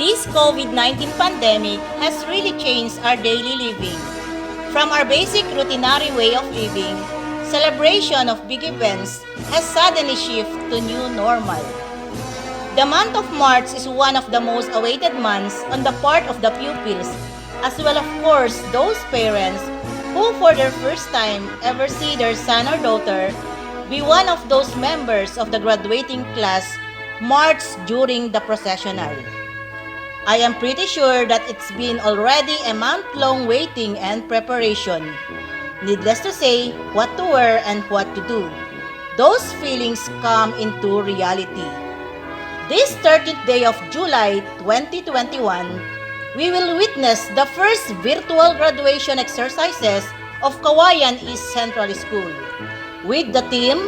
This COVID-19 pandemic has really changed our daily living. From our basic routinary way of living, celebration of big events has suddenly shifted to new normal. The month of March is one of the most awaited months on the part of the pupils, as well of course those parents who for their first time ever see their son or daughter be one of those members of the graduating class march during the processional. I am pretty sure that it's been already a month-long waiting and preparation. Needless to say, what to wear and what to do. Those feelings come into reality. This 30th day of July 2021, we will witness the first virtual graduation exercises of Cauayan East Central School, with the theme,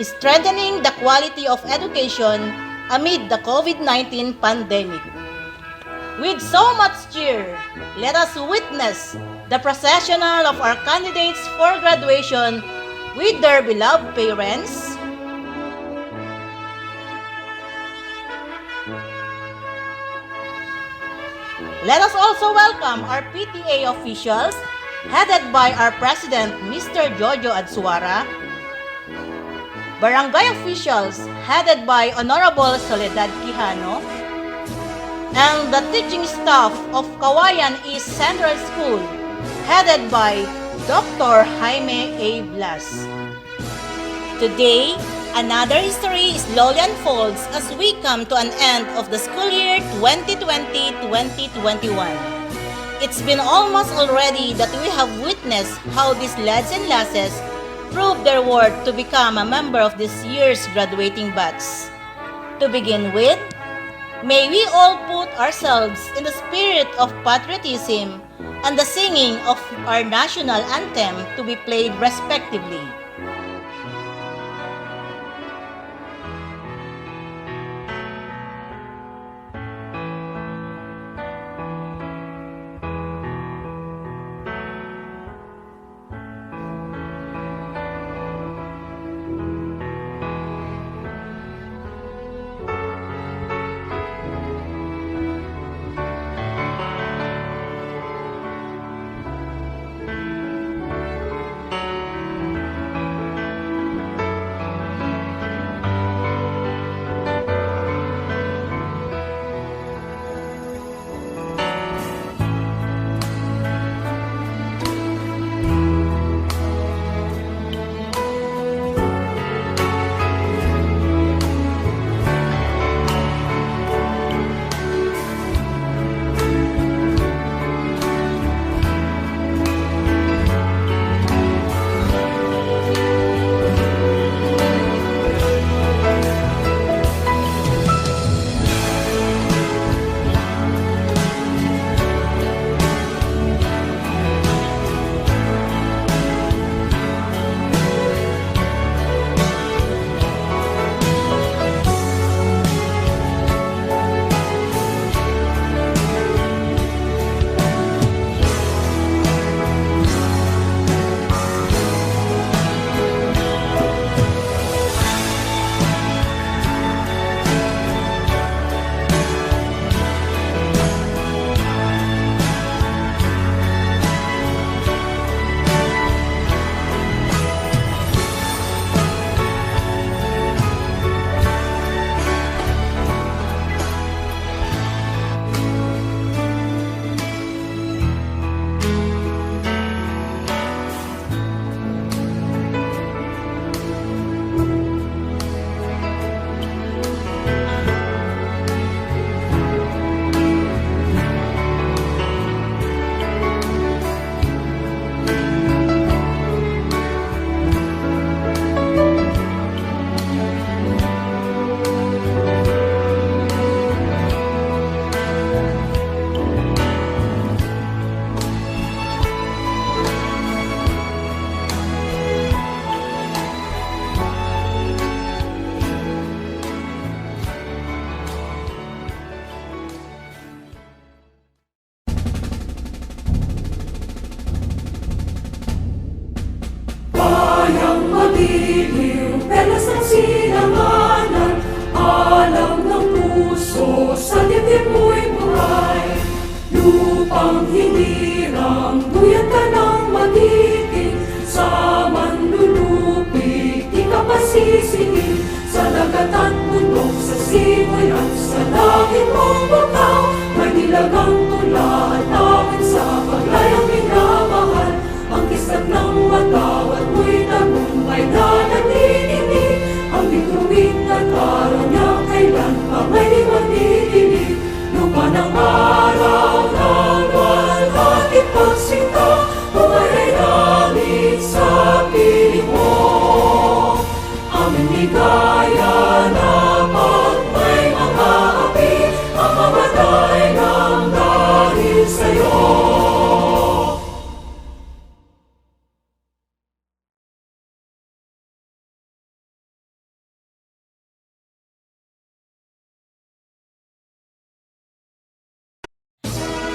Strengthening the Quality of Education Amid the COVID-19 Pandemic. With so much cheer, let us witness the processional of our candidates for graduation with their beloved parents, let us also welcome our PTA officials, headed by our President, Mr. Jojo Adsuara, Barangay officials, headed by Honorable Soledad Quijano, and the teaching staff of Cauayan East Central School, headed by Dr. Jaime A. Blas. Today, another history slowly unfolds as we come to an end of the school year 2020-2021. It's been almost already that we have witnessed how these lads and lasses prove their worth to become a member of this year's graduating batch. To begin with, may we all put ourselves in the spirit of patriotism and the singing of our national anthem to be played respectively. Pagiliw, pelas ng sinanganan, alam ng puso. puso sa dibdib mo'y buhay. Lupang hinirang, duyan ka ng magiting, sa manlulupig, di ka pasisingin. Sa dagat at bundok, sa simoy at sa langit mong butaw, may nilagang tula at awit sa paglayang minamahal. Ang kisag ng matawad mo'y tagumpay na nagdidinig, ang bituin at araw niya kailan pa may di magdidinig. Lupa ng araw ng walhati pagsinta, buhay ay langit sa piling mo. Aming ligaya na pag may mga api, ang mamatay ng dahil sa'yo.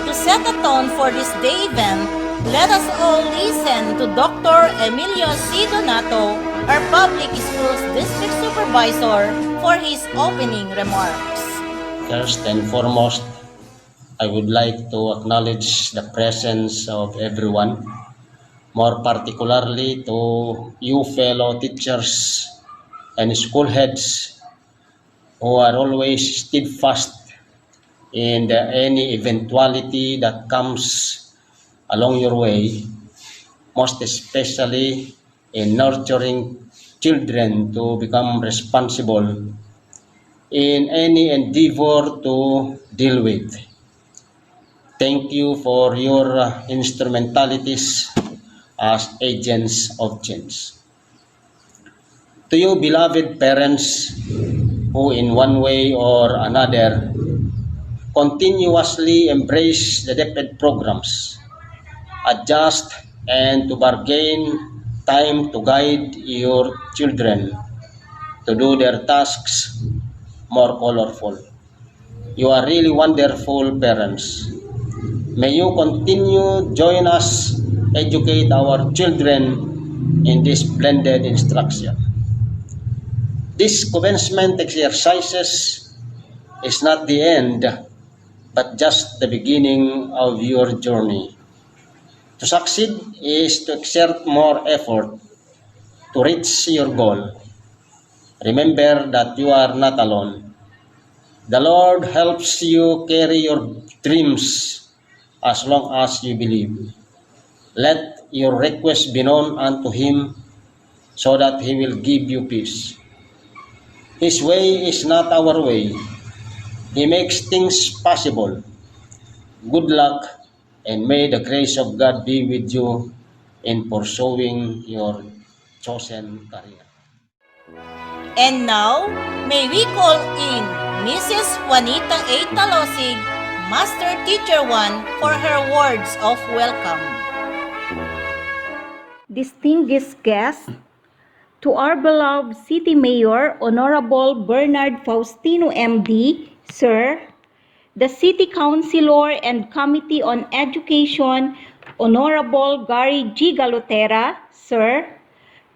To set a tone for this day event, let us all listen to Dr. Emilio C. Donato, our Public Schools District Supervisor, for his opening remarks. First and foremost, I would like to acknowledge the presence of everyone, more particularly to you fellow teachers and school heads who are always steadfast in any eventuality that comes along your way, most especially in nurturing children to become responsible in any endeavor to deal with. Thank you for your instrumentalities as agents of change. To you, beloved parents, who in one way or another continuously embrace the DepEd programs, adjust and to bargain time to guide your children to do their tasks more colorful. You are really wonderful parents. May you continue join us educate our children in this blended instruction. This commencement exercises is not the end, but just the beginning of your journey. To succeed is to exert more effort to reach your goal. Remember that you are not alone. The Lord helps you carry your dreams as long as you believe. Let your request be known unto Him so that He will give you peace. His way is not our way. He makes things possible. Good luck, and may the grace of God be with you in pursuing your chosen career. And now, may we call in Mrs. Juanita A. Talosig, Master Teacher 1, for her words of welcome. Distinguished guests, to our beloved City Mayor, Honorable Bernard Faustino MD, Sir, the City Councilor and Committee on Education, Honorable Gary G. Galotera, Sir,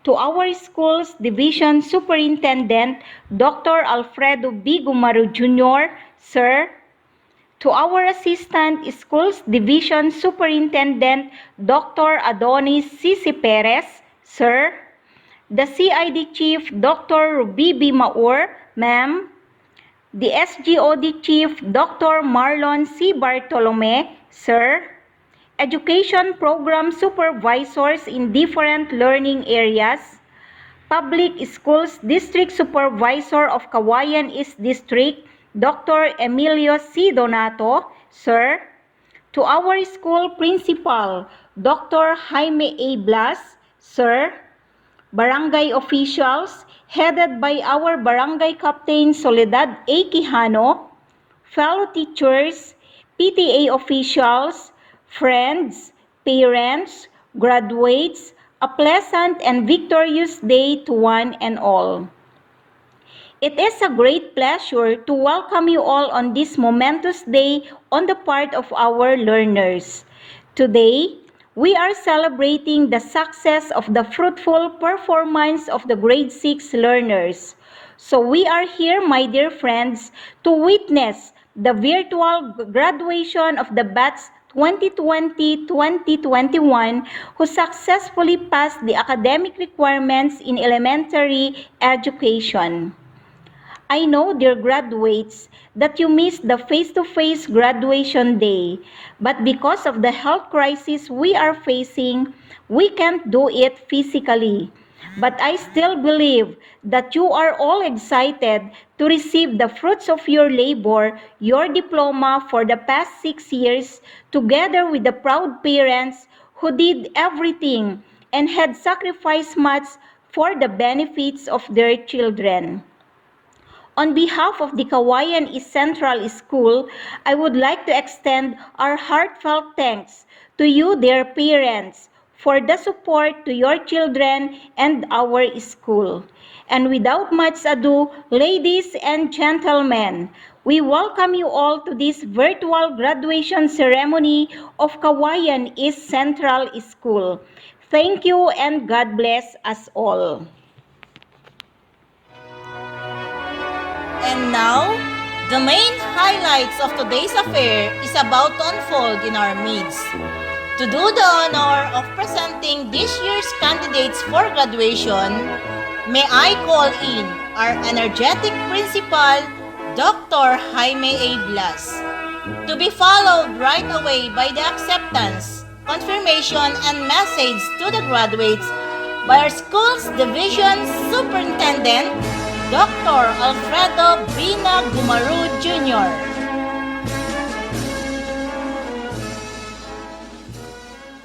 to our Schools Division Superintendent, Dr. Alfredo B. Gumaru Jr., Sir, to our Assistant Schools Division Superintendent, Dr. Adonis C.C. Perez, Sir, the CID Chief, Dr. Ruby B. Maur, Ma'am, the SGOD Chief, Dr. Marlon C. Bartolome, Sir, Education Program Supervisors in different learning areas, Public Schools District Supervisor of Cauayan East District, Dr. Emilio C. Donato, Sir, to our school principal, Dr. Jaime A. Blas, Sir, barangay officials, headed by our Barangay Captain Soledad A. Quijano, fellow teachers, PTA officials, friends, parents, graduates, a pleasant and victorious day to one and all. It is a great pleasure to welcome you all on this momentous day on the part of our learners. Today, we are celebrating the success of the fruitful performance of the grade 6 learners. So we are here, my dear friends, to witness the virtual graduation of the batch 2020-2021 who successfully passed the academic requirements in elementary education. I know, dear graduates, that you missed the face-to-face graduation day, but because of the health crisis we are facing, we can't do it physically. But I still believe that you are all excited to receive the fruits of your labor, your diploma for the past 6 years, together with the proud parents who did everything and had sacrificed much for the benefits of their children. On behalf of the Cauayan East Central School, I would like to extend our heartfelt thanks to you, dear parents, for the support to your children and our school. And without much ado, ladies and gentlemen, we welcome you all to this virtual graduation ceremony of Cauayan East Central School. Thank you and God bless us all. And now, the main highlights of today's affair is about to unfold in our midst. To do the honor of presenting this year's candidates for graduation, may I call in our energetic principal, Dr. Jaime A. Blas, to be followed right away by the acceptance, confirmation, and message to the graduates by our school's division superintendent, Dr. Alfredo Bina Gumaru Jr.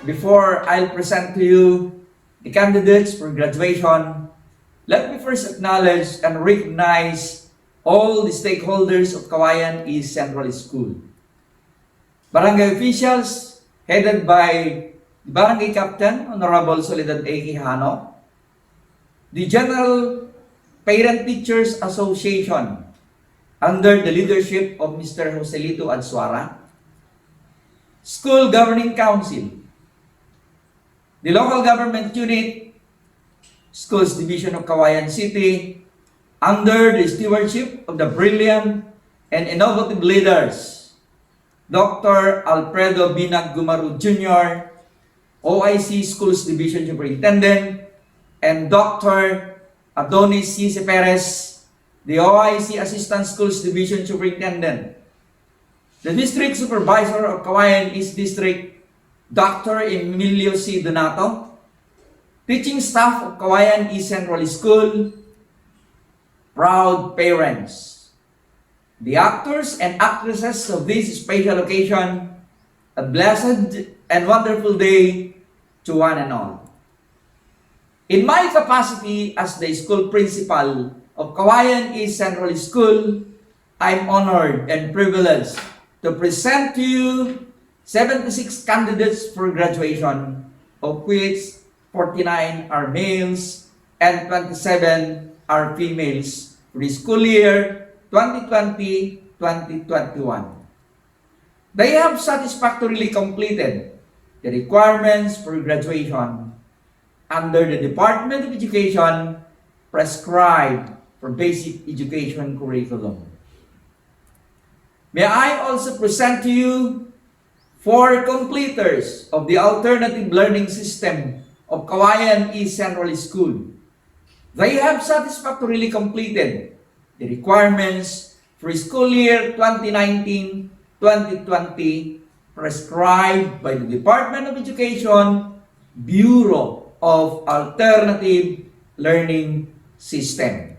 Before I'll present to you the candidates for graduation, let me first acknowledge and recognize all the stakeholders of Cauayan East Central School. Barangay officials headed by the Barangay Captain, Honorable Soledad A. Quijano, the General Parent Teachers Association under the leadership of Mr. Joselito Adsuara, School Governing Council, the Local Government Unit, Schools Division of Cauayan City, under the stewardship of the brilliant and innovative leaders, Dr. Alfredo Binag Gumaru Jr., OIC Schools Division Superintendent, and Dr. Adonis C. Perez, the OIC Assistant Schools Division Superintendent. The District Supervisor of Cauayan East District, Dr. Emilio C. Donato. Teaching staff of Cauayan East Central School, proud parents. The actors and actresses of this special occasion, a blessed and wonderful day to one and all. In my capacity as the school principal of Cauayan East Central School, I'm honored and privileged to present to you 76 candidates for graduation, of which 49 are males and 27 are females for the school year 2020-2021. They have satisfactorily completed the requirements for graduation under the Department of Education prescribed for basic education curriculum. May I also present to you 4 completers of the alternative learning system of Cauayan East Central School. They have satisfactorily completed the requirements for school year 2019-2020 prescribed by the Department of Education Bureau of Alternative Learning System.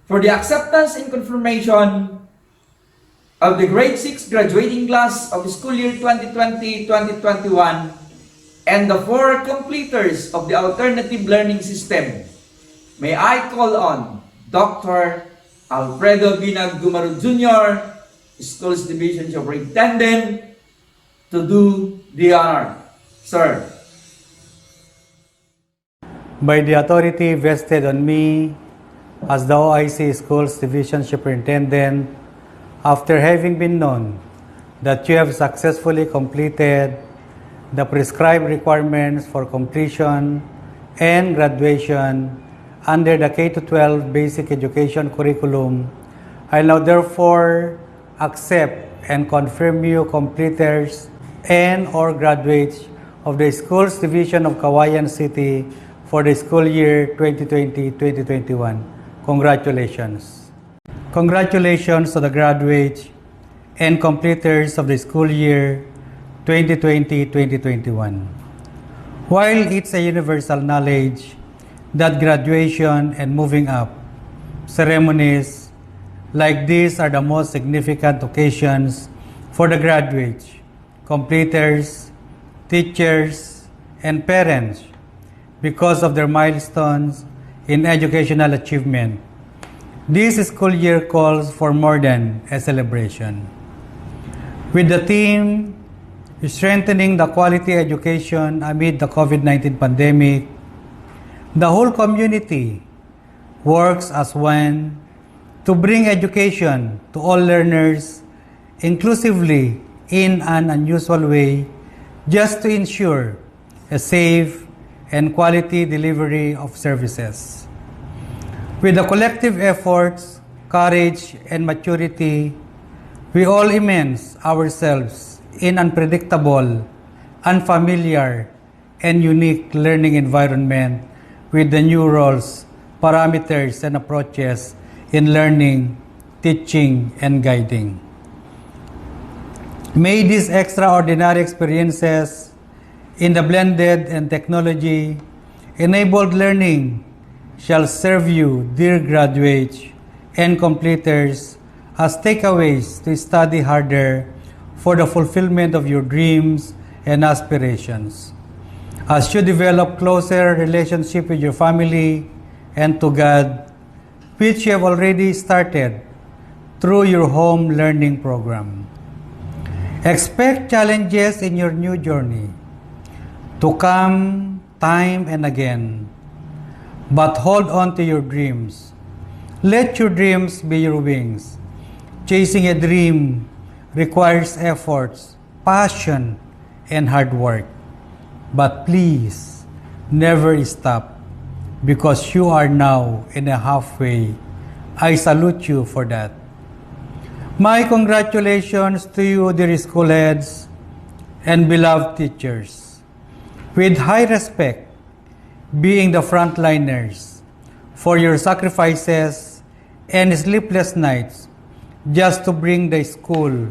For the acceptance and confirmation of the grade 6 graduating class of school year 2020-2021 and the 4 completers of the alternative learning system, may I call on Dr. Alfredo Binag Gumaru Jr., Schools Division Superintendent, to do the honor. Sir. By the authority vested on me as the OIC Schools Division Superintendent, after having been known that you have successfully completed the prescribed requirements for completion and graduation under the K-12 basic education curriculum, I now therefore accept and confirm you completers and/or graduates of the Schools Division of Cauayan City for the school year 2020-2021. Congratulations. Congratulations to the graduates and completers of the school year 2020-2021. While it's a universal knowledge that graduation and moving up ceremonies like these are the most significant occasions for the graduates, completers, teachers, and parents because of their milestones in educational achievement. This school year calls for more than a celebration. With the theme, strengthening the quality education amid the COVID-19 pandemic, the whole community works as one to bring education to all learners inclusively in an unusual way, just to ensure a safe and quality delivery of services. With the collective efforts, courage, and maturity, we all immerse ourselves in unpredictable, unfamiliar, and unique learning environment with the new roles, parameters, and approaches in learning, teaching, and guiding. May these extraordinary experiences in the blended and technology-enabled learning shall serve you, dear graduates and completers, as takeaways to study harder for the fulfillment of your dreams and aspirations. As you develop closer relationship with your family and to God, which you have already started through your home learning program. Expect challenges in your new journey to come time and again, but hold on to your dreams. Let your dreams be your wings. Chasing a dream requires efforts, passion, and hard work. But please, never stop, because you are now in a halfway. I salute you for that. My congratulations to you, dear school heads and beloved teachers. With high respect, being the frontliners for your sacrifices and sleepless nights just to bring the school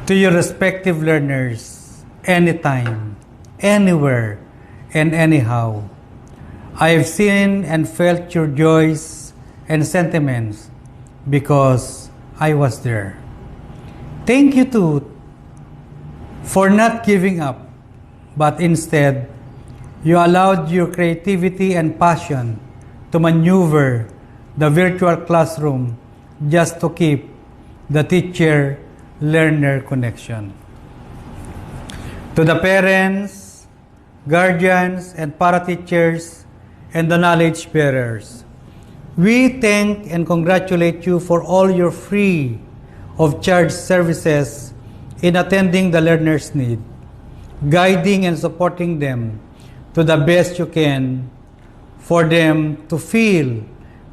to your respective learners anytime, anywhere, and anyhow. I have seen and felt your joys and sentiments because I was there. Thank you too for not giving up, but instead, you allowed your creativity and passion to maneuver the virtual classroom just to keep the teacher-learner connection. To the parents, guardians, and para-teachers, and the knowledge bearers, we thank and congratulate you for all your free of charge services in attending the learners' need, guiding and supporting them to the best you can for them to feel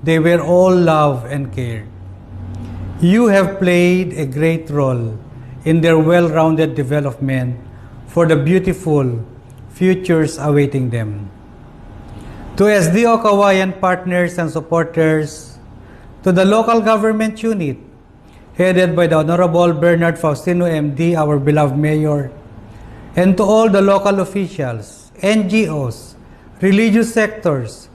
they were all loved and cared. You have played a great role in their well-rounded development for the beautiful futures awaiting them. To SDO Cauayan partners and supporters, to the local government unit headed by the Honorable Bernard Faustino MD, our beloved Mayor, and to all the local officials, NGOs, religious sectors,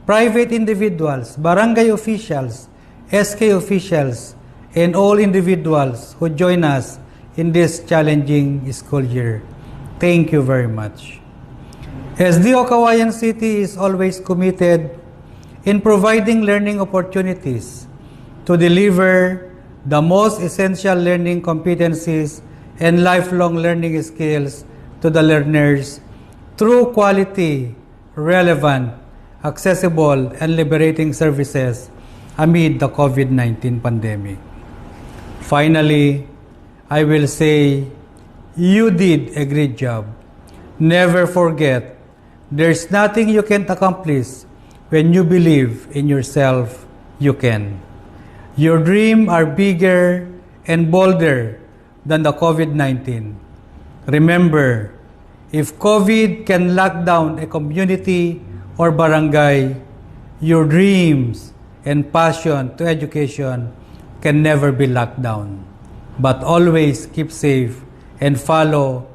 private individuals, barangay officials, SK officials, and all individuals who join us in this challenging school year. Thank you very much. SDO Cauayan City is always committed in providing learning opportunities to deliver the most essential learning competencies and lifelong learning skills to the learners through quality, relevant, accessible, and liberating services amid the COVID-19 pandemic. Finally, I will say, you did a great job. Never forget, there's nothing you can't accomplish When you believe in yourself, you can. Your dreams are bigger and bolder than the COVID-19. Remember, if COVID can lock down a community or barangay, your dreams and passion to education can never be locked down. But always keep safe and follow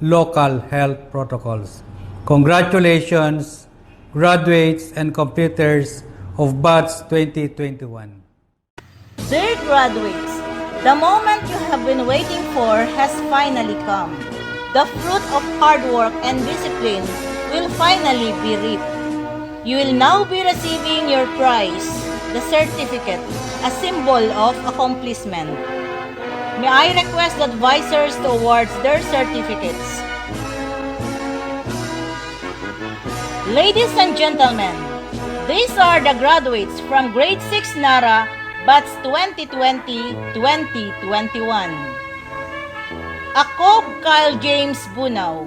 local health protocols. Congratulations, graduates and completers of Batch 2021. Dear graduates, the moment you have been waiting for has finally come. The fruit of hard work and discipline will finally be reaped. You will now be receiving your prize, the certificate, a symbol of accomplishment. May I request the advisors to award their certificates. Ladies and gentlemen, these are the graduates from Grade 6 NARA, Batch 2020-2021. Acob Kyle James Bunaw,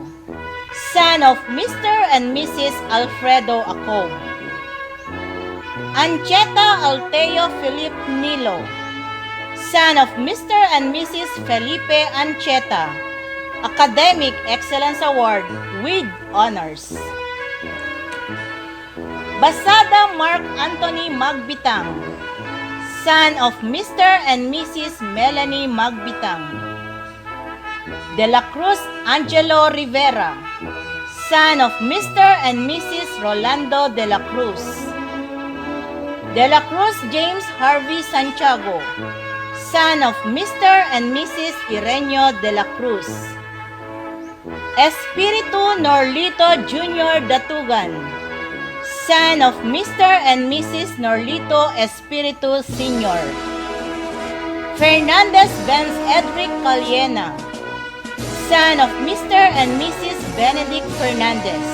son of Mr. and Mrs. Alfredo Acob. Ancheta Alteo Felipe Nilo, son of Mr. and Mrs. Felipe Ancheta, Academic Excellence Award with Honors. Basada Mark Anthony Magbitang, son of Mr. and Mrs. Melanie Magbitang. De la Cruz Angelo Rivera, son of Mr. and Mrs. Rolando de la Cruz. De la Cruz James Harvey Santiago, son of Mr. and Mrs. Ireneo de la Cruz. Espiritu Norlito Jr. Datugan, son of Mr. and Mrs. Norlito Espiritu Sr. Fernandez Benz Edric Caliena, son of Mr. and Mrs. Benedict Fernandez.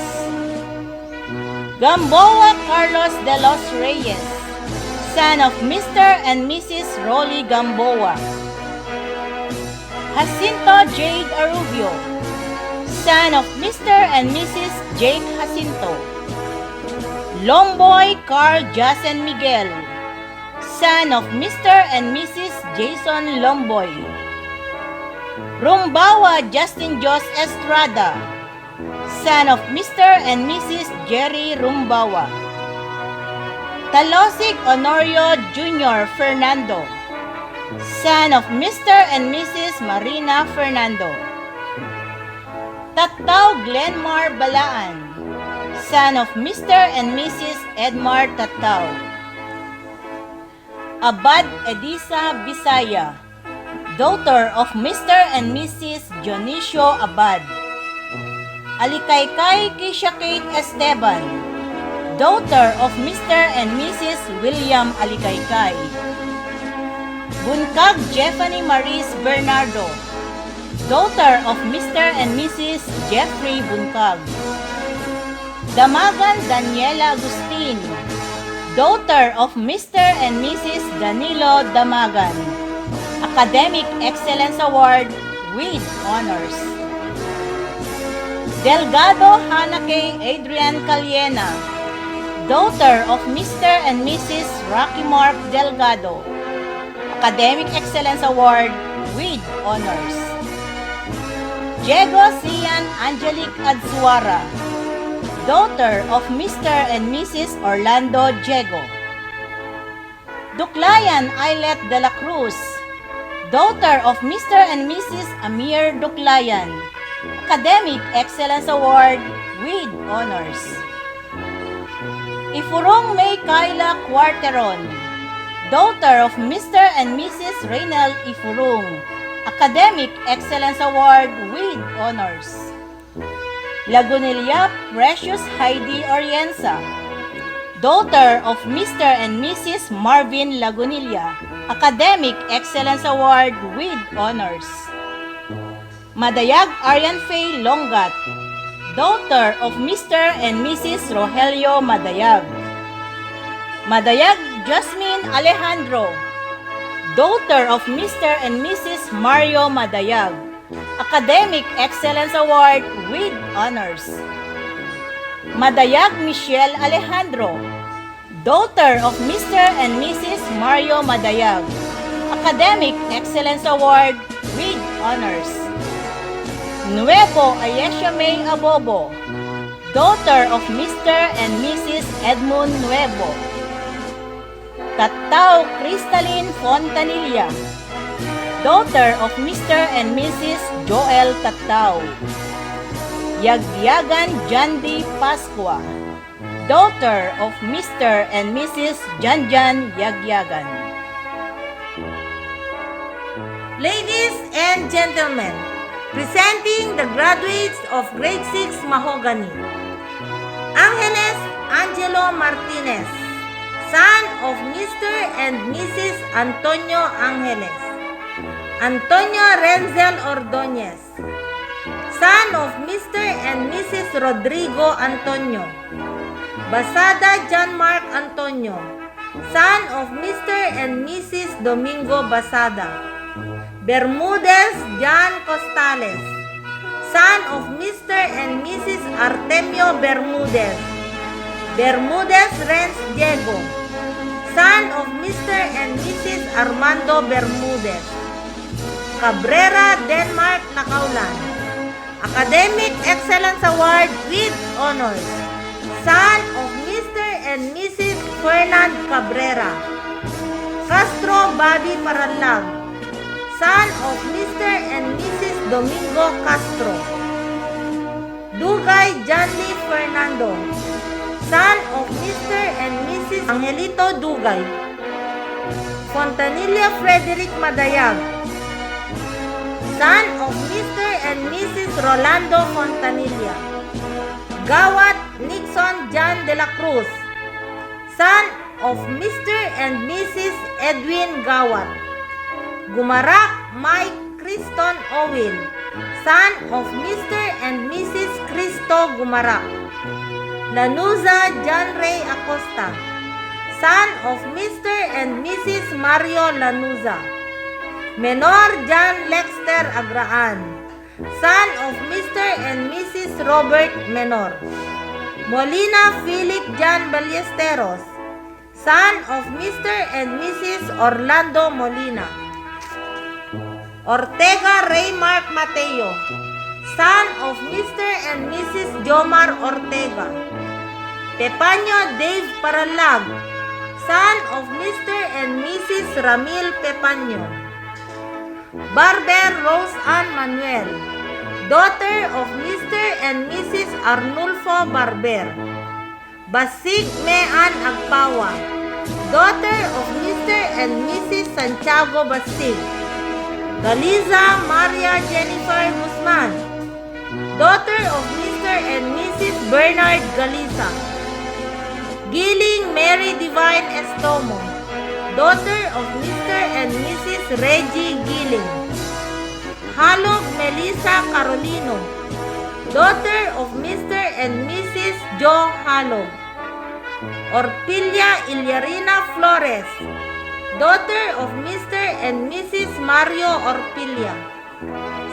Gamboa Carlos de los Reyes, son of Mr. and Mrs. Rolly Gamboa. Jacinto Jade Arubio, son of Mr. and Mrs. Jake Jacinto. Lomboy Carl Jason Miguel, son of Mr. and Mrs. Jason Lomboy. Rumbawa Justin Jos Estrada, son of Mr. and Mrs. Jerry Rumbawa. Talosig Honorio Jr. Fernando, son of Mr. and Mrs. Marina Fernando. Tataw Glenmar Balaan, son of Mr. and Mrs. Edmar Tataw. Abad Edisa Bisaya, daughter of Mr. and Mrs. Dionisio Abad. Alikaykay Kisha Kate Esteban, daughter of Mr. and Mrs. William Alikaykay. Bunkag Jeffany Maris Bernardo, daughter of Mr. and Mrs. Jeffrey Bunkag. Damagan Daniela Agustin, daughter of Mr. and Mrs. Danilo Damagan. Academic Excellence Award with Honors. Delgado Hanake Adrian Caliena, daughter of Mr. and Mrs. Rocky Mark Delgado. Academic Excellence Award with Honors. Diego Cian Angelique Adsuara, daughter of Mr. and Mrs. Orlando Diego. Duklayan Ailet de la Cruz, daughter of Mr. and Mrs. Amir Duklayan. Academic Excellence Award with Honors. Ifurong May Kayla Cuarteron, daughter of Mr. and Mrs. Reynald Ifurong. Academic Excellence Award with Honors. Lagunilla Precious Heidi Orienza, daughter of Mr. and Mrs. Marvin Lagunilla. Academic Excellence Award with Honors. Madayag Arian Faye Longat, daughter of Mr. and Mrs. Rogelio Madayag. Madayag Jasmine Alejandro, daughter of Mr. and Mrs. Mario Madayag. Academic Excellence Award with Honors. Madayag Michelle Alejandro, daughter of Mr. and Mrs. Mario Madayag, Academic Excellence Award with Honors. Nuevo Ayesha May Abobo, daughter of Mr. and Mrs. Edmund Nuevo. Tattao Crystalline Fontanilla, daughter of Mr. and Mrs. Joel Tattao. Yagyagan Jandi Pascua, daughter of Mr. and Mrs. Janjan Yagyagan. Ladies and gentlemen, presenting the graduates of Grade 6 Mahogany. Angeles Angelo Martinez, son of Mr. and Mrs. Antonio Angeles. Antonio Renzel Ordonez, son of Mr. and Mrs. Rodrigo Antonio. Basada John Mark Antonio, son of Mr. and Mrs. Domingo Basada. Bermudez John Costales, son of Mr. and Mrs. Artemio Bermudez. Bermudez Renz Diego, son of Mr. and Mrs. Armando Bermudez. Cabrera Denmark Nakaulan, Academic Excellence Award with Honors, son of Mr. and Mrs. Fernand Cabrera. Castro Bobby Paralag, son of Mr. and Mrs. Domingo Castro. Dugay Janly Fernando, son of Mr. and Mrs. Angelito Dugay. Fontanilla Frederick Madayag, son of Mr. and Mrs. Rolando Fontanilla. Gawat Nixon John de la Cruz, son of Mr. and Mrs. Edwin Gawat. Gumarak Mike Criston Owil, son of Mr. and Mrs. Cristo Gumarak. Lanuza John Ray Acosta, son of Mr. and Mrs. Mario Lanuza. Menor John Lexter Agraan, son of Mr. and Mrs. Robert Menor. Molina Philip John Ballesteros, son of Mr. and Mrs. Orlando Molina. Ortega Raymark Mateo, son of Mr. and Mrs. Jomar Ortega. Pepaño Dave Paralag, son of Mr. and Mrs. Ramil Pepaño. Barber Rose Ann Manuel, daughter of Mr. and Mrs. Arnulfo Barber. Basig Mean Agpawa, daughter of Mr. and Mrs. Santiago Basig. Galiza Maria Jennifer Guzman, daughter of Mr. and Mrs. Bernard Galiza. Giling Mary Divine Estomo, daughter of Mr. and Mrs. Reggie Giling. Halog Melissa Carolino, daughter of Mr. and Mrs. Joe Halog. Orpilia Ilyarina Flores, daughter of Mr. and Mrs. Mario Orpilia.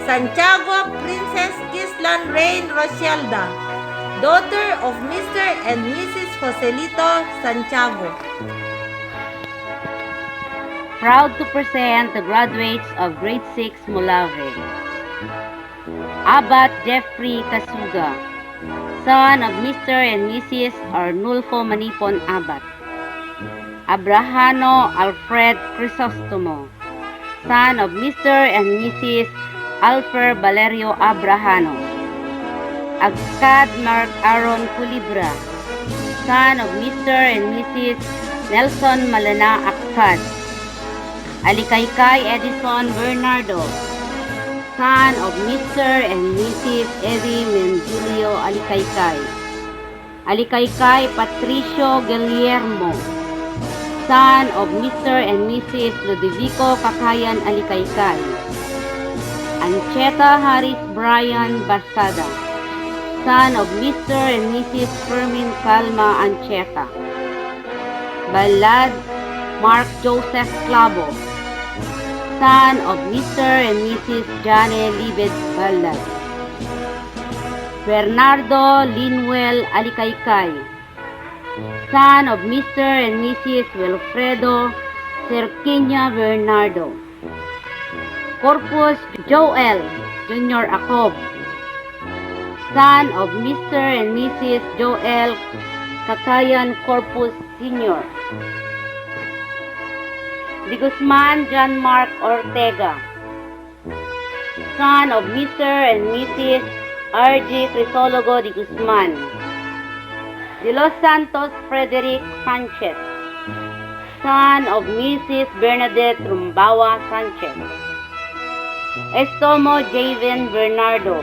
Santiago Princess Kislan Rain Rochelda, daughter of Mr. and Mrs. Joselito Santiago. Proud to present the graduates of Grade 6 Mulave. Abat Jeffrey Kasuga, son of Mr. and Mrs. Arnulfo Manipon Abat. Abrahano Alfred Crisostomo, son of Mr. and Mrs. Alfer Valerio Abrahano. Agkad Mark Aaron Culibra, son of Mr. and Mrs. Nelson Malana Agkad. Alikaykay Edison Bernardo, son of Mr. and Mrs. Eddie Mendilio Alikaykay. Alikaykay Patricio Guillermo, son of Mr. and Mrs. Ludovico Cauayan Alikaykay. Ancheta Harris Brian Basada, son of Mr. and Mrs. Fermin Calma Ancheta. Balad Mark Joseph Clavo, son of Mr. and Mrs. Jane Libed Balad. Bernardo Linwell Alikaykay, son of Mr. and Mrs. Wilfredo Cerquina Bernardo. Corpus Joel Jr. Acob, son of Mr. and Mrs. Joel Cauayan Corpus Sr. De Guzman John Mark Ortega, son of Mr. and Mrs. R.G. Crisologo de Guzman. De Los Santos Frederick Sanchez, son of Mrs. Bernadette Rumbawa Sanchez. Estomo Javen Bernardo,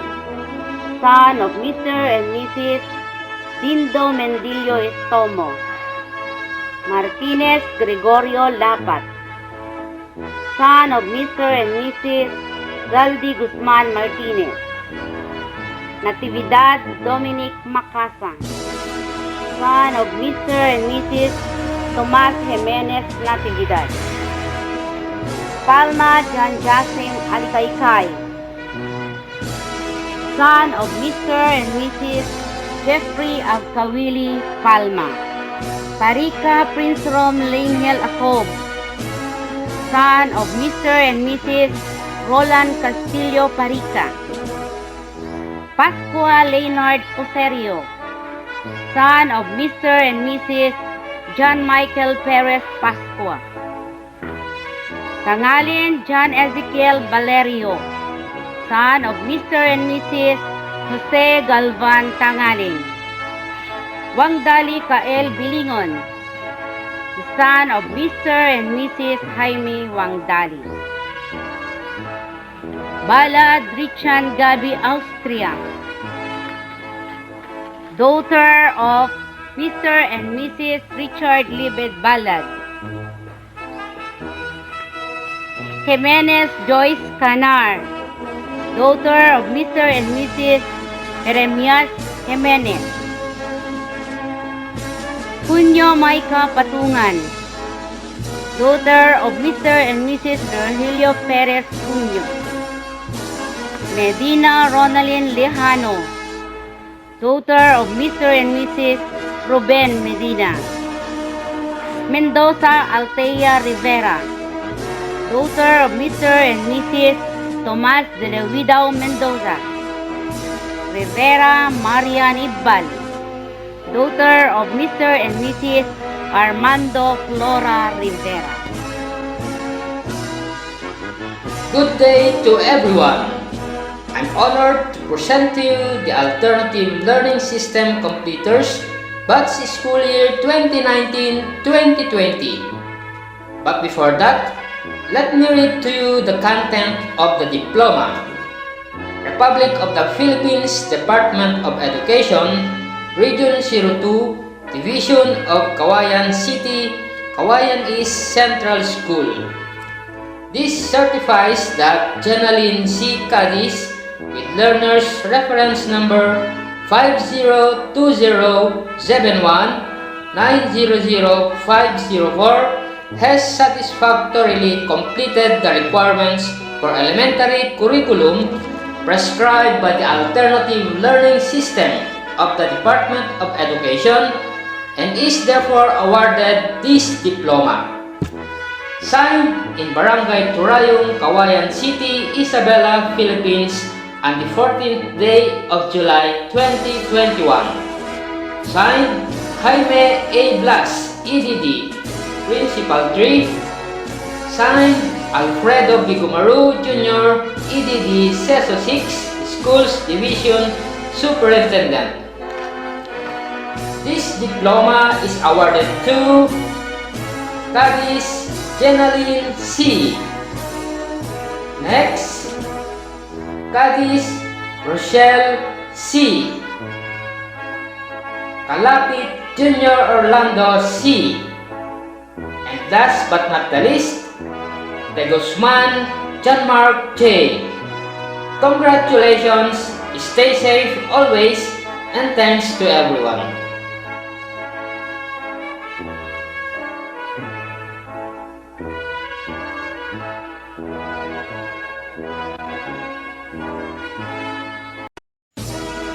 son of Mr. and Mrs. Dindo Mendillo Estomo. Martinez Gregorio Lapat, son of Mr. and Mrs. Zaldi Guzman Martinez. Natividad Dominic Macasa, son of Mr. and Mrs. Tomas Jimenez Natividad. Palma John Jasim Alikaykay, son of Mr. and Mrs. Jeffrey Agkawili Palma. Parika Prince Rom Laniel Acob, son of Mr. and Mrs. Roland Castillo Parika. Pascua Leonard Poserio, son of Mr. and Mrs. John Michael Perez Pascua. Tangalin John Ezekiel Valerio, son of Mr. and Mrs. Jose Galvan Tangalin. Wangdali Kael Bilingon, the son of Mr. and Mrs. Jaime Wangdali. Balad Richan Gabi Austria, daughter of Mr. and Mrs. Richard Libed Balad. Jimenez Joyce Canar, daughter of Mr. and Mrs. Jeremias Jimenez. Cunyo Maika Patungan, daughter of Mr. and Mrs. Virgilio Perez Cunyo. Medina Ronalyn Lejano, daughter of Mr. and Mrs. Ruben Medina. Mendoza Altea Rivera, daughter of Mr. and Mrs. Tomas de Levidao Mendoza. Rivera Marian Ibbal, daughter of Mr. and Mrs. Armando Flora Rivera. Good day to everyone. I'm honored to present to you the Alternative Learning System Completers Batch School Year 2019-2020. But before that, let me read to you the content of the diploma. Republic of the Philippines Department of Education, Region 02, Division of Cauayan City, Cauayan East Central School. This certifies that Jenaline C. Cadiz, with learner's reference number 50200719000504, has satisfactorily completed the requirements for elementary curriculum prescribed by the Alternative Learning System of the Department of Education and is therefore awarded this diploma. Signed in Barangay Turayong, Cauayan City, Isabela, Philippines, on the 14th day of July 2021. Signed, Jaime A. Blas, EDD, Principal 3. Signed, Alfredo Bigumaru Jr., EDD, CESO 6, Schools Division Superintendent. This diploma is awarded to Cadiz Jenaline C. Next, Cadiz Rochelle C. Kalapit Junior Orlando C. And last but not the least, De Guzman John Mark J. Congratulations, stay safe always, and thanks to everyone.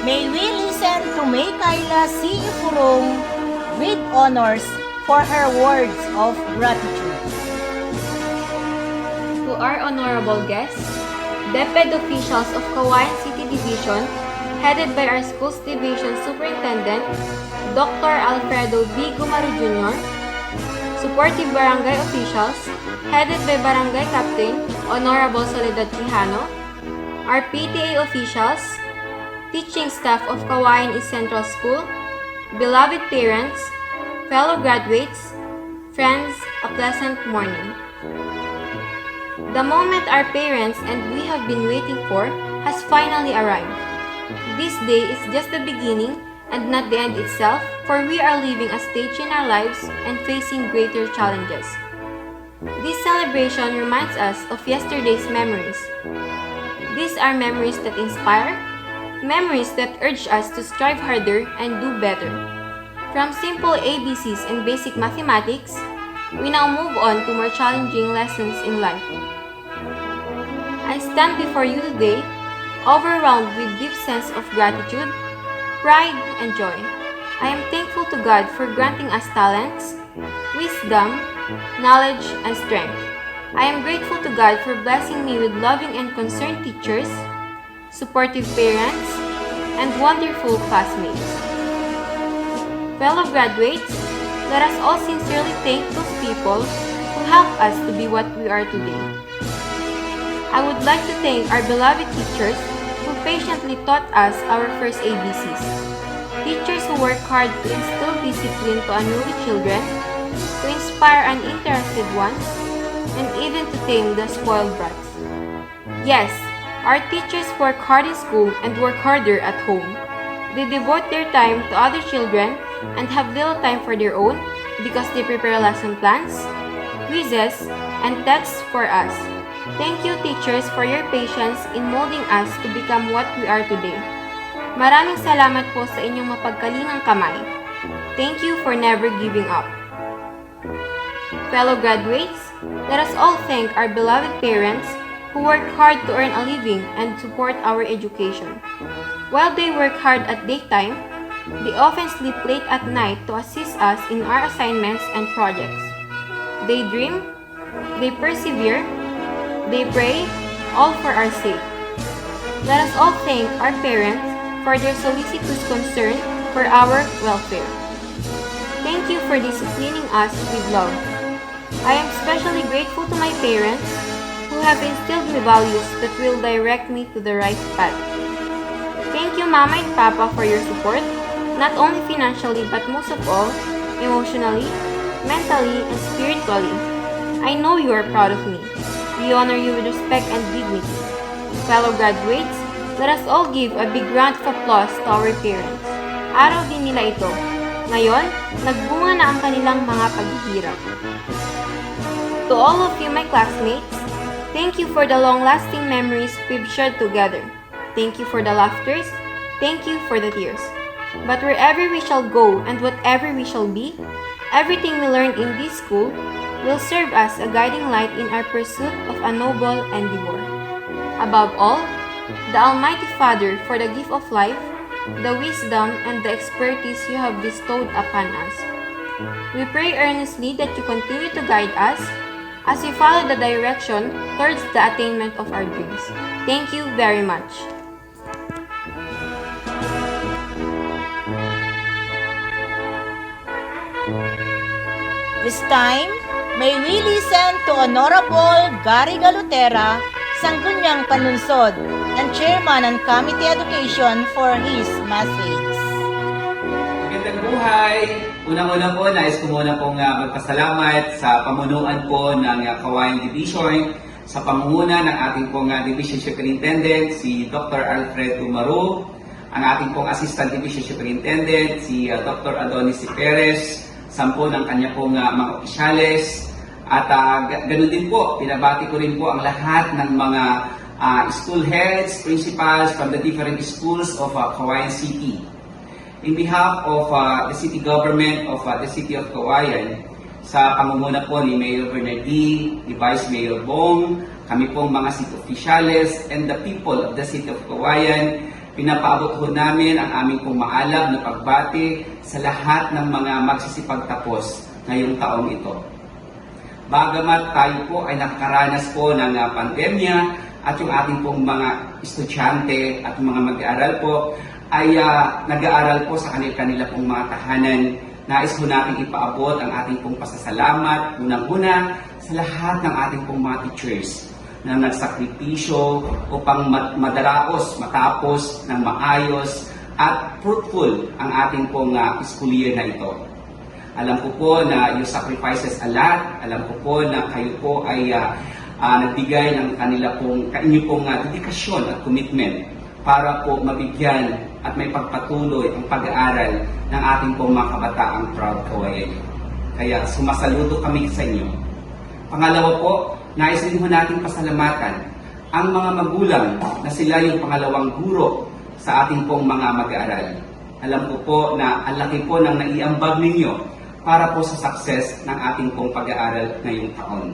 May we listen to May Kayla C. Ifurong, with honors for her words of gratitude. To our honorable guests, DepEd officials of Cauayan City Division, headed by our Schools Division Superintendent, Dr. Alfredo B. Gumaru Jr., supportive barangay officials, headed by Barangay Captain, Honorable Soledad Quijano, our PTA officials, teaching staff of Cauayan East Central School, beloved parents, fellow graduates, friends, a pleasant morning. The moment our parents and we have been waiting for has finally arrived. This day is just the beginning and not the end itself, for we are living a stage in our lives and facing greater challenges. This celebration reminds us of yesterday's memories. These are memories that inspire, memories that urge us to strive harder and do better. From simple ABCs and basic mathematics, we now move on to more challenging lessons in life. I stand before you today, overwhelmed with deep sense of gratitude, pride, and joy. I am thankful to God for granting us talents, wisdom, knowledge, and strength. I am grateful to God for blessing me with loving and concerned teachers, supportive parents, and wonderful classmates. Fellow graduates, let us all sincerely thank those people who helped us to be what we are today. I would like to thank our beloved teachers who patiently taught us our first ABCs. Teachers who work hard to instill discipline to unruly children, to inspire uninterested ones, and even to tame the spoiled brats. Yes, our teachers work hard in school and work harder at home. They devote their time to other children and have little time for their own because they prepare lesson plans, quizzes, and tests for us. Thank you, teachers, for your patience in molding us to become what we are today. Maraming salamat po sa inyong mapagkalingang kamay. Thank you for never giving up. Fellow graduates, let us all thank our beloved parents who work hard to earn a living and support our education. While they work hard at daytime, they often sleep late at night to assist us in our assignments and projects. They dream, they persevere, they pray, all for our sake. Let us all thank our parents for their solicitous concern for our welfare. Thank you for disciplining us with love. I am especially grateful to my parents who have instilled me values that will direct me to the right path. Thank you, Mama and Papa, for your support, not only financially but most of all, emotionally, mentally, and spiritually. I know you are proud of me. We honor you with respect and dignity. Fellow graduates, let us all give a big round of applause to our parents. Araw din nila ito. Ngayon, nagbunga na ang kanilang mga paghihirap. To all of you, my classmates, thank you for the long-lasting memories we've shared together. Thank you for the laughters. Thank you for the tears. But wherever we shall go and whatever we shall be, everything we learned in this school will serve as a guiding light in our pursuit of a noble endeavor. Above all, the Almighty Father, for the gift of life, the wisdom, and the expertise you have bestowed upon us. We pray earnestly that you continue to guide us as we follow the direction towards the attainment of our dreams. Thank you very much. This time, may we listen to Honorable Gary Galutera, Sangguniang Panunsod, and Chairman ng Committee Education for his message. Magandang buhay! Unang-una po, nais ko muna pong magpasalamat sa pamunuan po ng Cauayan Division, sa pamumuno ng ating pong Division Superintendent, si Dr. Alfredo Gumaru, ang ating pong Assistant Division Superintendent, si Dr. Adonis Perez, 10 ng kanya pong mga opisyales, at ganun din po, pinabati ko rin po ang lahat ng mga school heads, principals from the different schools of Cauayan City. In behalf of the city government of the city of Cauayan, sa pamumuno po ni Mayor Bernardi, ni Vice Mayor Bong, kami pong mga city officials and the people of the city of Cauayan, Pinapaabot ho namin ang aming pong maalab na pagbati sa lahat ng mga magsisipagtapos ngayong taong ito. Bagamat tayo po ay nakakaranas po ng pandemya at yung ating pong mga estudyante at mga mag-aaral po ay nag-aaral po sa kanila pong mga tahanan, nais po natin ipaabot ang ating pong pasasalamat, unang-una sa lahat ng ating pong mga teachers na nagsakripisyo upang matapos ng maayos at fruitful ang ating pong school year na ito. Alam ko po na you sacrifices a lot. Alam ko po na kayo po ay nagbigay ng inyo pong dedikasyon at commitment para po mabigyan at may pagpatuloy ang pag-aaral ng ating pong mga kabataang proud Cauayan. Kaya sumasaludo kami sa inyo. Pangalawa po, nais din ho natin pasalamatan ang mga magulang na sila yung pangalawang guro sa ating pong mga mag-aaral. Alam ko po na ang laki po ng naiambag ninyo para po sa success ng ating pong pag-aaral ngayong taon.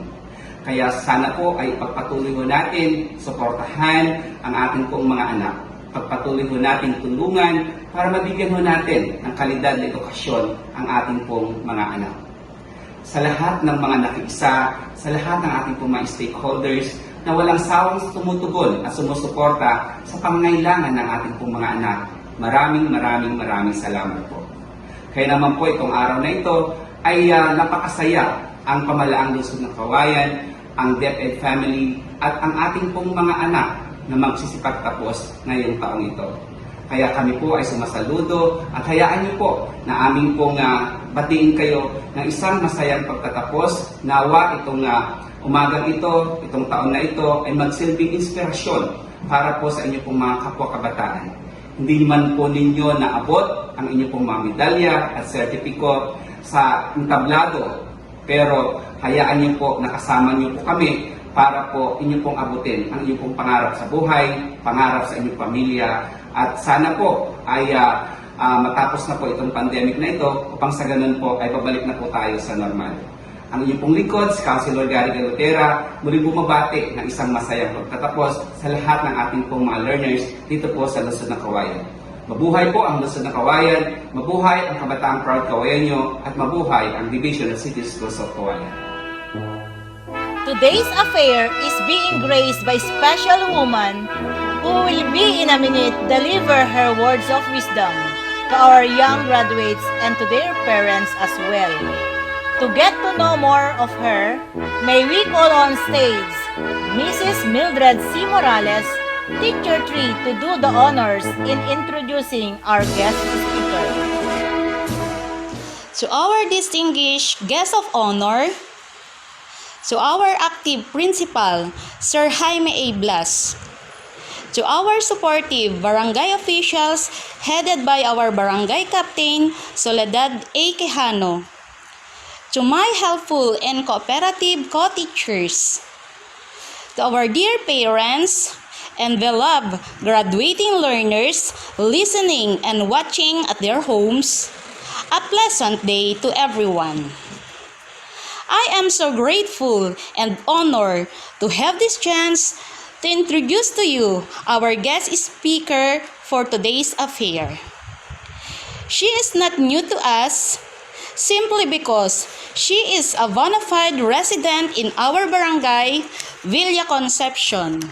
Kaya sana po ay pagpatuloy ho natin, suportahan ang ating pong mga anak. Pagpatuloy ho natin tulungan para mabigyan ho natin ng kalidad na edukasyon ang ating pong mga anak. Sa lahat ng mga nakiisa, sa lahat ng ating pong mga stakeholders na walang sawang tumutugon at sumusuporta sa pangangailangan ng ating pong mga anak, maraming salamat po. Kaya naman po itong araw na ito ay napakasaya ang pamalaang lungsod ng Cauayan, ang DepEd family at ang ating pong mga anak na magsisipagtapos ngayong taong ito. Kaya kami po ay sumasaludo at hayaan niyo po na aming pong batiin kayo ng isang masayang pagtatapos. Nawa itong umagang ito, itong taon na ito ay magsilbing inspirasyon para po sa inyo pong mga kapwa kabataan. Hindi man po ninyo naabot ang inyo pong mga medalya at sertipiko sa entablado, pero hayaan niyo po, nakasama niyo po kami para po inyo pong abutin ang inyong pong pangarap sa buhay, pangarap sa inyong pamilya, at sana po ay matapos na po itong pandemic na ito upang sa ganun po ay pabalik na po tayo sa normal. Ang inyong pong likod, si Councilor Gary Galotera, muli bumabati ng isang masayang pagtatapos sa lahat ng ating pong mga learners dito po sa lungsod ng Cauayan. Mabuhay po ang lungsod ng Cauayan, mabuhay ang kabataang proud Cauayanyo, at mabuhay ang Division of City Schools of Cauayan. Today's affair is being graced by special woman who will be in a minute deliver her words of wisdom to our young graduates and to their parents as well. To get to know more of her, may we call on stage Mrs. Mildred C. Morales, Teacher 3, to do the honors in introducing our guest speaker. To our distinguished guest of honor, to our active principal, Sir Jaime A. Blas, to our supportive barangay officials headed by our barangay captain, Soledad A. Quijano, to my helpful and cooperative co-teachers, to our dear parents and beloved graduating learners listening and watching at their homes, a pleasant day to everyone. I am so grateful and honored to have this chance to introduce to you our guest speaker for today's affair. She is not new to us simply because she is a bona fide resident in our barangay, Villa Concepcion.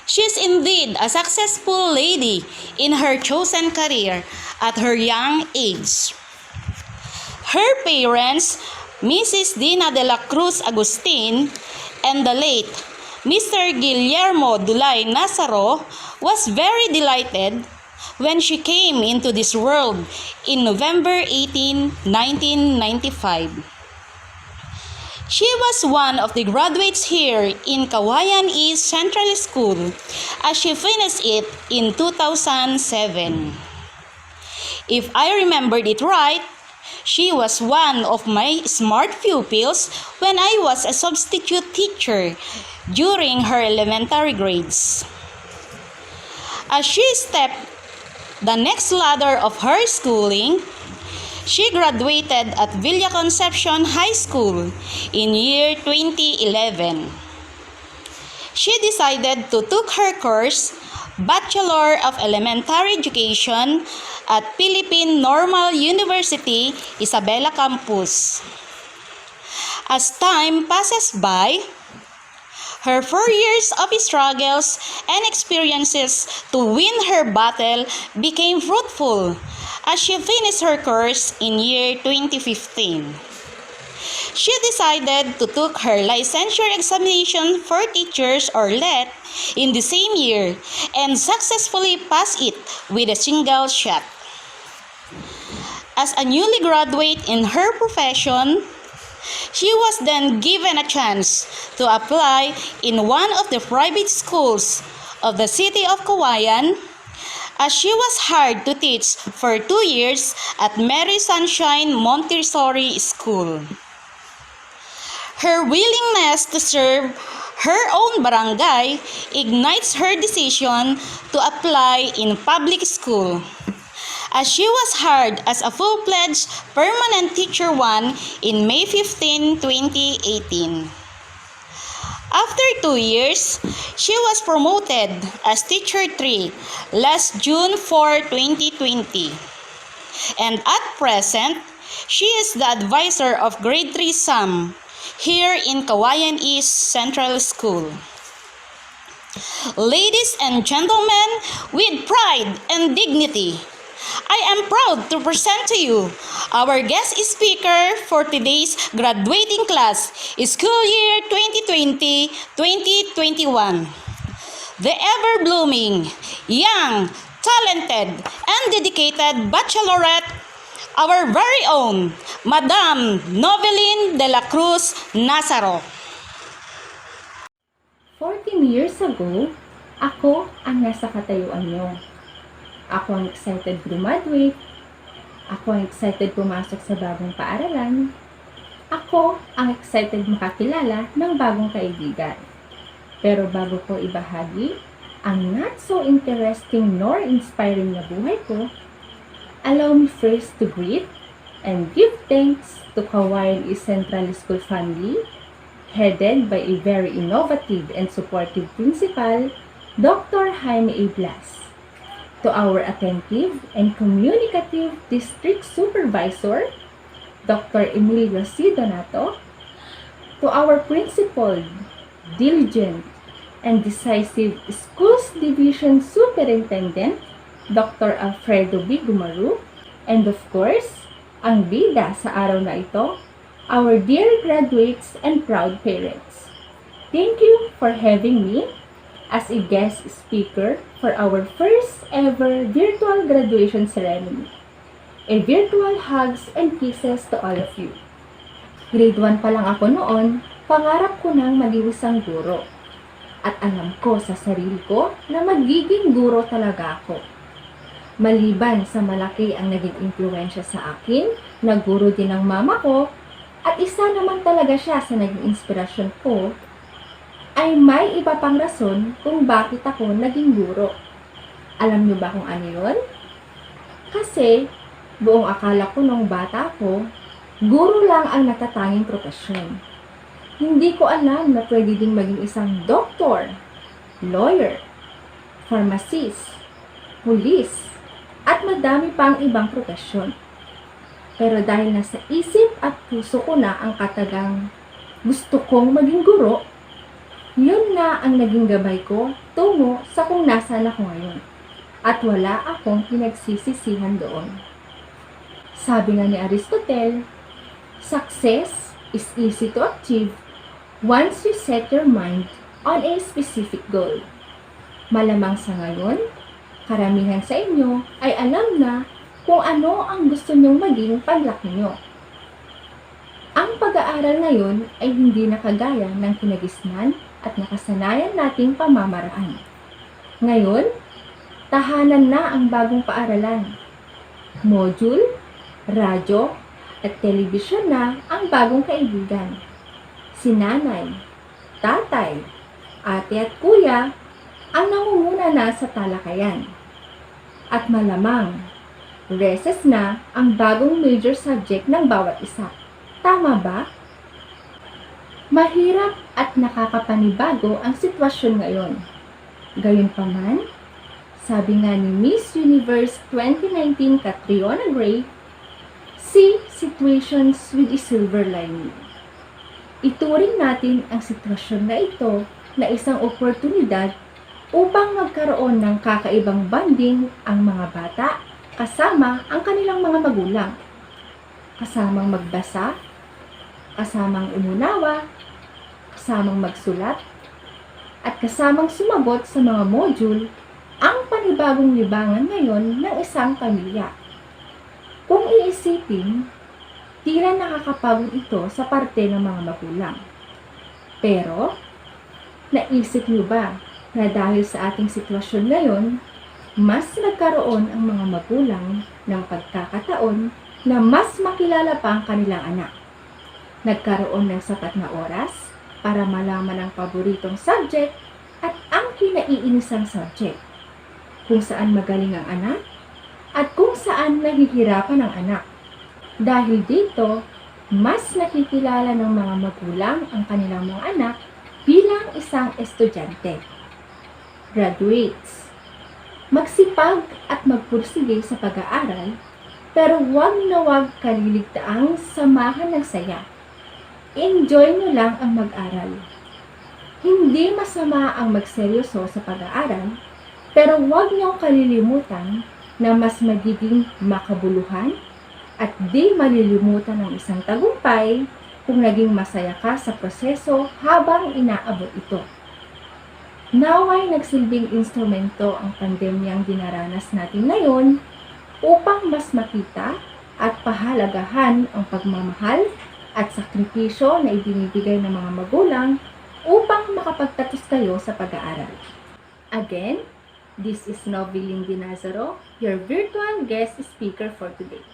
She is indeed a successful lady in her chosen career at her young age. Her parents, Mrs. Dina de la Cruz Agustin and the late Mr. Guillermo Dulay Nazaro, was very delighted when she came into this world in November 18, 1995. She was one of the graduates here in Cauayan East Central School as she finished it in 2007. If I remembered it right, she was one of my smart pupils when I was a substitute teacher during her elementary grades. As she stepped the next ladder of her schooling, she graduated at Villa Concepcion High School in year 2011. She decided to take her course Bachelor of Elementary Education at Philippine Normal University, Isabela Campus. As time passes by, her 4 years of struggles and experiences to win her battle became fruitful as she finished her course in year 2015. She decided to take her licensure examination for teachers or LET in the same year and successfully passed it with a single shot. As a newly graduate in her profession, she was then given a chance to apply in one of the private schools of the city of Cauayan, as she was hired to teach for 2 years at Mary Sunshine Montessori School. Her willingness to serve her own barangay ignites her decision to apply in public school, as she was hired as a full-fledged permanent teacher 1 in May 15, 2018. After 2 years, she was promoted as teacher 3 last June 4, 2020. And at present, she is the advisor of grade 3 SAM here in Cauayan East Central School. Ladies and gentlemen, with pride and dignity, I am proud to present to you our guest speaker for today's graduating class, school year 2020-2021. The ever-blooming, young, talented, and dedicated bachelorette, our very own Madam Novelyn de la Cruz Nazaro. 14 years ago, ako ang nasa katayuan nyo. Ako ang excited graduate. Ako ang excited pumasok sa bagong paaralan. Ako ang excited makakilala ng bagong kaibigan. Pero bago ko ibahagi ang not so interesting nor inspiring na buhay ko, allow me first to greet and give thanks to Cauayan East Central School family, headed by a very innovative and supportive principal, Dr. Jaime A. Blas. To our attentive and communicative district supervisor, Dr. Emilio C. Donato. To our principal, diligent, and decisive schools division superintendent, Dr. Alfredo B. Gumaru, and of course, ang bida sa araw na ito, our dear graduates and proud parents. Thank you for having me as a guest speaker for our first ever virtual graduation ceremony. A virtual hugs and kisses to all of you. Grade 1 pa lang ako noon, pangarap ko nang maging isang guro. At alam ko sa sarili ko na magiging guro talaga ako. Maliban sa malaki ang naging impluwensya sa akin, naguro din ang mama ko, at isa naman talaga siya sa naging inspirasyon ko, ay may iba pang rason kung bakit ako naging guro. Alam niyo ba kung ano yun? Kasi, buong akala ko nung bata ko, guro lang ang natatanging profesyon. Hindi ko alam na pwede ding maging isang doktor, lawyer, pharmacist, police, at madami pang ibang profesyon. Pero dahil nasa isip at puso ko na ang katagang gusto kong maging guro, yun na ang naging gabay ko tungo sa kung nasaan ako ngayon. At wala akong pinagsisisihan doon. Sabi nga ni Aristotle, success is easy to achieve once you set your mind on a specific goal. Malamang sa ngayon, karamihan sa inyo ay alam na kung ano ang gusto nyong maging paglaki nyo. Ang pag-aaral ngayon ay hindi nakagaya ng kinagisnan at nakasanayan nating pamamaraan. Ngayon, tahanan na ang bagong paaralan. Module, radyo, at telebisyon na ang bagong kaibigan. Si nanay, tatay, ate at kuya ang nangunguna na sa talakayan. At malamang, recess na ang bagong major subject ng bawat isa. Tama ba? Mahirap at nakakapanibago ang sitwasyon ngayon. Gayunpaman, Sabi nga ni Miss Universe 2019 Catriona Gray, see situations with a silver lining. Ituring natin ang sitwasyon na ito na isang oportunidad upang magkaroon ng kakaibang banding ang mga bata kasama ang kanilang mga magulang. Kasamang magbasa, kasamang umunawa, kasamang magsulat, at kasamang sumagot sa mga module ang panibagong libangan ngayon ng isang pamilya. Kung iisipin, tila nakakapagod ito sa parte ng mga magulang. Pero, naisip niyo ba na dahil sa ating sitwasyon ngayon, mas nagkaroon ang mga magulang ng pagkakataon na mas makilala pa ang kanilang anak. Nagkaroon ng sapat na oras para malaman ang paboritong subject at ang kinaiinisang subject, kung saan magaling ang anak at kung saan nahihirapan ang anak. Dahil dito, mas nakikilala ng mga magulang ang kanilang mga anak bilang isang estudyante. Graduates, magsipag at magpursige sa pag-aaral, pero huwag na huwag kaliligtaang samahan ng saya. Enjoy nyo lang ang mag-aral. Hindi masama ang magseryoso sa pag-aaral, pero huwag nyo kalilimutan na mas magiging makabuluhan at di malilimutan ng isang tagumpay kung naging masaya ka sa proseso habang inaabot ito. Naway nagsilbing instrumento ang pandemyang dinaranas natin ngayon upang mas makita at pahalagahan ang pagmamahal at sakripisyo na ibinibigay ng mga magulang upang makapagtatos kayo sa pag-aaral. Again, this is Noveline Di Nazaro, your virtual guest speaker for today.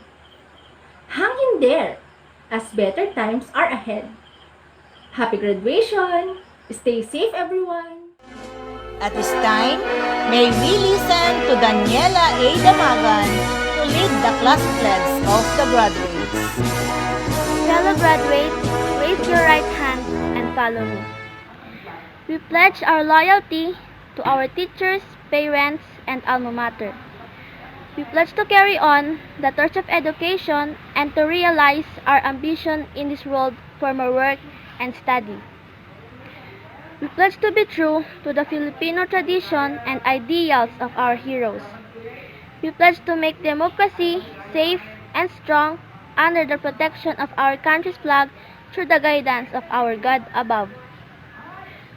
Hang in there, as better times are ahead. Happy graduation! Stay safe, everyone! At this time, may we listen to Daniela A. Damagan to lead the class pledge of the graduates. Fellow graduates, raise your right hand and follow me. We pledge our loyalty to our teachers, parents, and alma mater. We pledge to carry on the torch of education and to realize our ambition in this world for more work and study. We pledge to be true to the Filipino tradition and ideals of our heroes. We pledge to make democracy safe and strong under the protection of our country's flag through the guidance of our God above.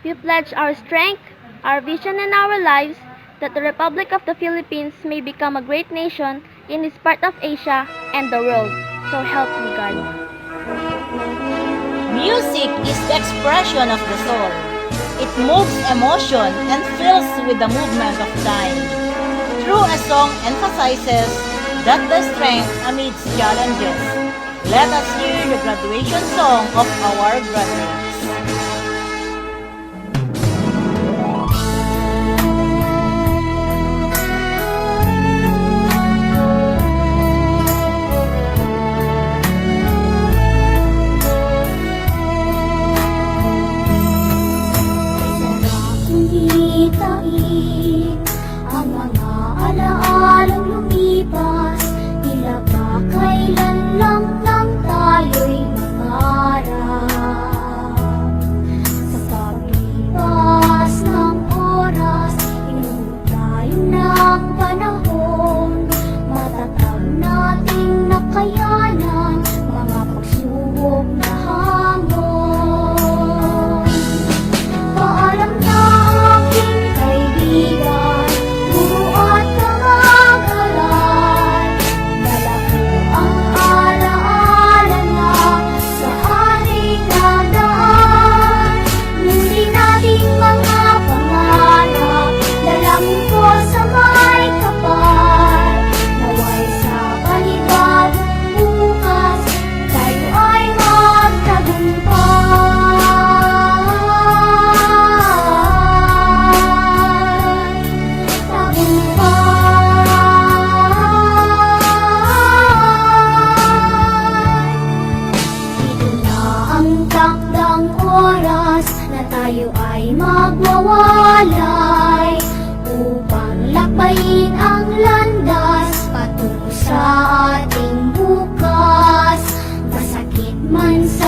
We pledge our strength, our vision, and our lives that the Republic of the Philippines may become a great nation in this part of Asia and the world. So help me God. Music is the expression of the soul. It moves emotion and fills with the movement of time. True, a song emphasizes that the strength amidst challenges. Let us hear the graduation song of our graduates. Hitahin ang mga alaalang lumipas, tila ba kailan lang tayo'y nangarap.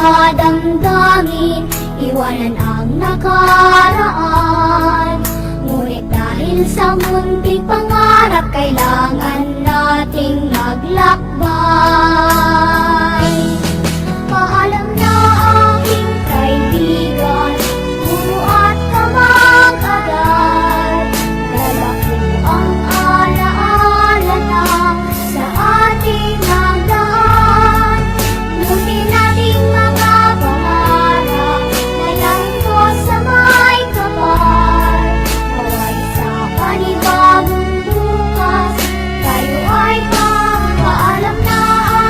mga damdamin, iwanan ang nakaraan. Ngunit dahil sa munting pangarap, kailangan nating maglakbay. Paalam na aking kaibigan, guro at kamag-aral, dala ko ang alaala na sa ating nagdaan. Lutin nating mga pangarap, nalahin ko sa may kapal. Naway sa panibagong bukas, tayo ay paalam na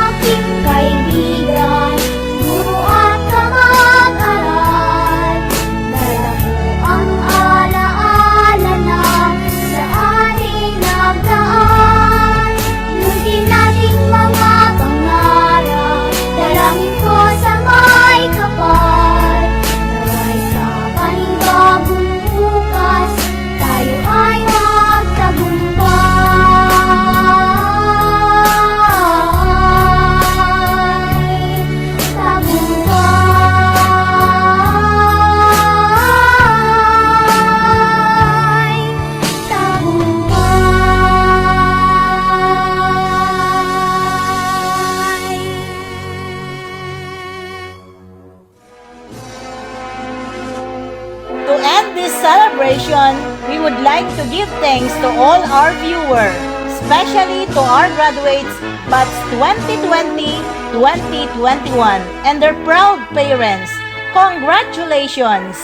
aking kaibigan, guro at kamag-aral, dala ko ang alaala na sa ating nagdaan. Lutin nating mga pangarap, dalangin ko sa may kapal. Naway sa panibagong bukas, tayo ay To end this celebration, we would like to give thanks to all our viewers, especially to our graduates batch 2020-2021 and their proud parents. Congratulations!